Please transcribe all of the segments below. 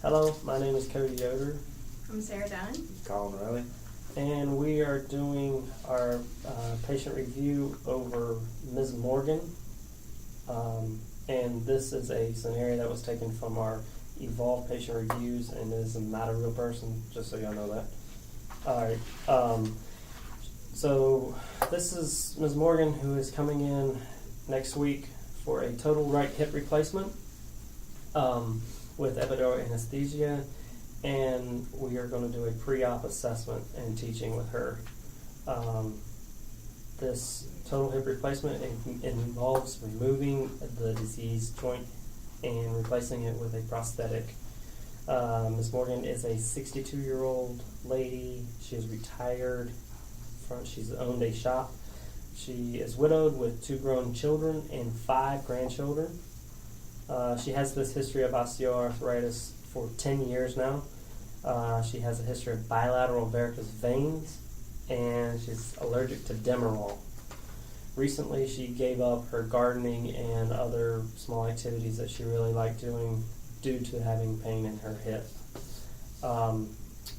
Hello, my name is Cody Yoder, I'm Sarah Dunn. Colin Riley. and we are doing our patient review over Ms. Morgan. And this is a scenario that was taken from our Evolve patient reviews and is not a real person, just so y'all know that. Alright, so this is Ms. Morgan, who is coming in next week for a total right hip replacement with epidural anesthesia, and we are going to do a pre-op assessment and teaching with her. This total hip replacement involves removing the diseased joint and replacing it with a prosthetic. Ms. Morgan is a 62-year-old lady. She is retired. She's owned a shop. She is widowed with 2 grown children and 5 grandchildren. She has this history of osteoarthritis for 10 years now. She has a history of bilateral varicose veins, and she's allergic to Demerol. Recently, she gave up her gardening and other small activities that she really liked doing due to having pain in her hip.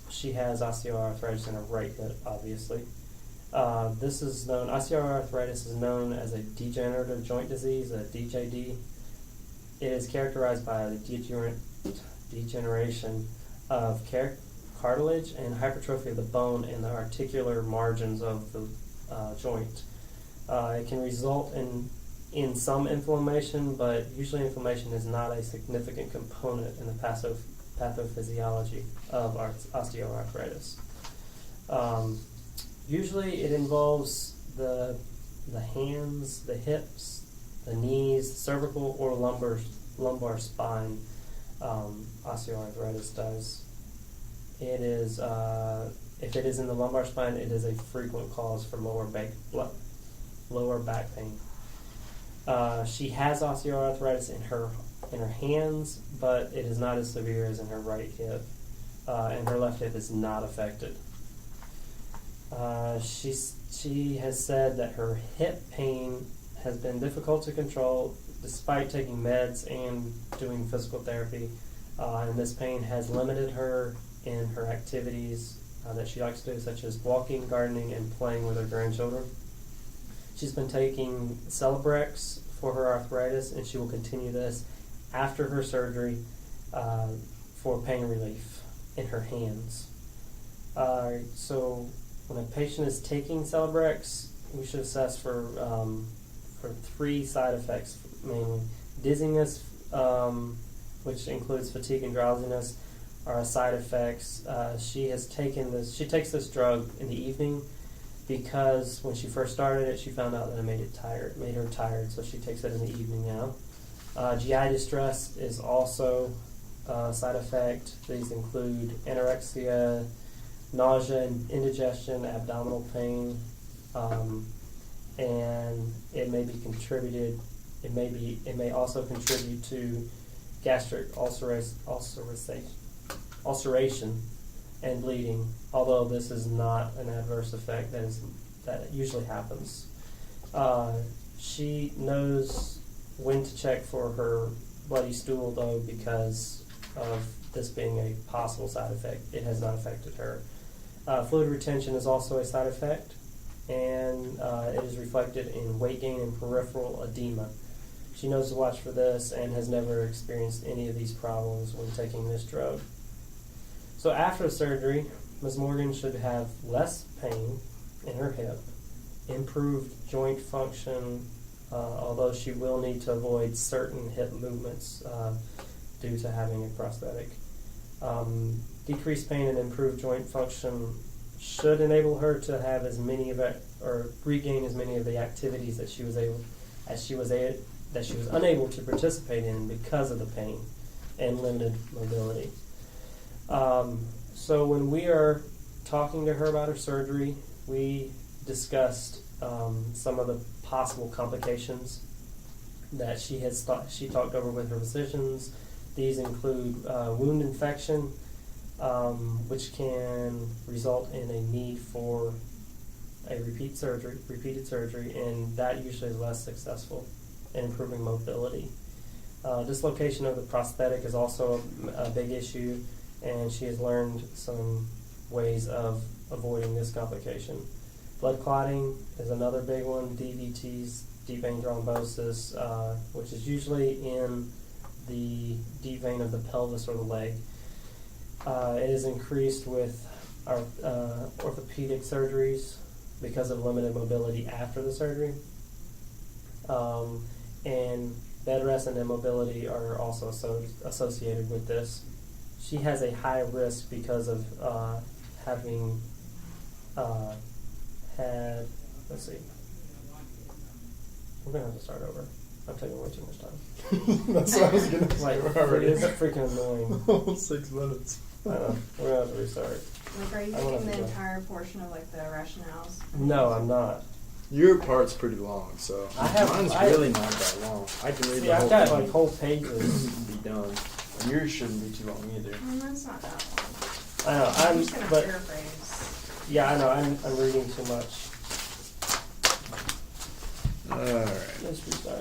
She has osteoarthritis in her right hip, obviously. Osteoarthritis is known as a degenerative joint disease, a DJD. It is characterized by the degeneration of cartilage and hypertrophy of the bone in the articular margins of the joint. It can result in some inflammation, but usually inflammation is not a significant component in the pathophysiology of osteoarthritis. Usually it involves the hands, the hips, the knees, cervical or lumbar spine. Osteoarthritis does. It is if it is in the lumbar spine, it is a frequent cause for lower back pain. She has osteoarthritis in her hands, but it is not as severe as in her right hip, and her left hip is not affected. She has said that her hip pain has been difficult to control despite taking meds and doing physical therapy, and this pain has limited her in her activities that she likes to do, such as walking, gardening, and playing with her grandchildren. She's been taking Celebrex for her arthritis, and she will continue this after her surgery for pain relief in her hands. So when a patient is taking Celebrex, we should assess for 3 side effects mainly. Dizziness, which includes fatigue and drowsiness, are side effects. She takes this drug in the evening because when she first started it, she found out that it made her tired, so she takes it in the evening now. GI distress is also a side effect. These include anorexia, nausea and indigestion, abdominal pain, and it may also contribute to gastric ulceration and bleeding, although this is not an adverse effect that usually happens. She knows when to check for her bloody stool, though, because of this being a possible side effect. It has not affected her. Fluid retention is also a side effect, and it is reflected in weight gain and peripheral edema. She knows to watch for this and has never experienced any of these problems when taking this drug. So after surgery, Ms. Morgan should have less pain in her hip, improved joint function, although she will need to avoid certain hip movements due to having a prosthetic. Decreased pain and improved joint function should enable her to have regain as many of the activities that she was unable to participate in because of the pain and limited mobility. So when we are talking to her about her surgery, we discussed some of the possible complications that she talked over with her physicians. These include wound infection, which can result in a need for a repeated surgery, and that usually is less successful in improving mobility. Dislocation of the prosthetic is also a big issue, and she has learned some ways of avoiding this complication. Blood clotting is another big one, DVTs, deep vein thrombosis, which is usually in the deep vein of the pelvis or the leg. It is increased with our orthopedic surgeries because of limited mobility after the surgery. And bed rest and immobility are also associated with this. She has a high risk because of having had, let's see, we're going to have to start over. I'm taking way too much time. That's what I was gonna say. Like, We're already it is freaking annoying. 6 minutes. I know. We're going to have to restart. Like, are you I don't getting know if the you entire portion of like the rationales? No, I'm not. Your part's pretty long, so Mine's really not that long. I can read See, the I've whole got thing like whole pages. and be done. And yours shouldn't be too long either. That's not that long. I know. I'm just gonna But paraphrase. yeah, I know. I'm reading too much. Alright. Let's restart.